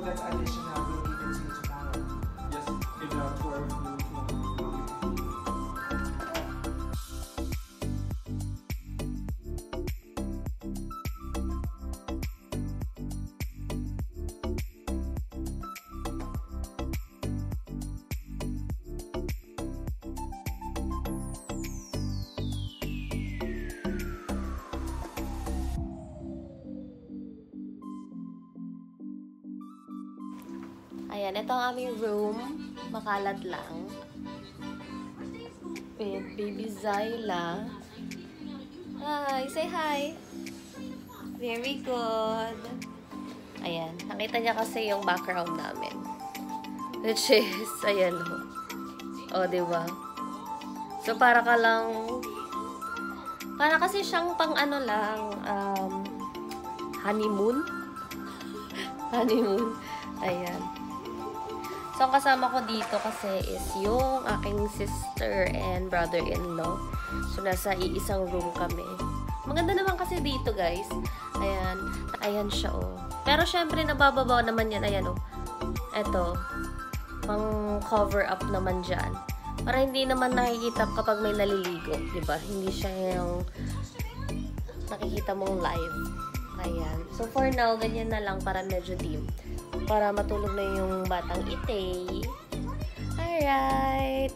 that's additional will be with you tomorrow. Yes, in the tour room. Ayan, ito ang aming room. Makalat lang. With baby Zyla. Hi! Say hi! Very good. Ayan. Nakita niya kasi yung background namin. Which is, ayan o. O, diba? So, para ka lang... Para kasi siyang pang ano lang, honeymoon? Honeymoon. Ayan. So, ang kasama ko dito kasi is yung aking sister and brother-in-law. So, nasa iisang room kami. Maganda naman kasi dito, guys. Ayan. Ayan siya, oh. Pero, syempre, nabababaw naman yan. Ayan, oh. Eto. Pang cover up naman dyan. Para hindi naman nakikita kapag may naliligo. Diba? Hindi siya yung nakikita mong live. Ayan. So, for now, ganyan na lang para medyo dim. Para matulog na yung batang ite. Alright.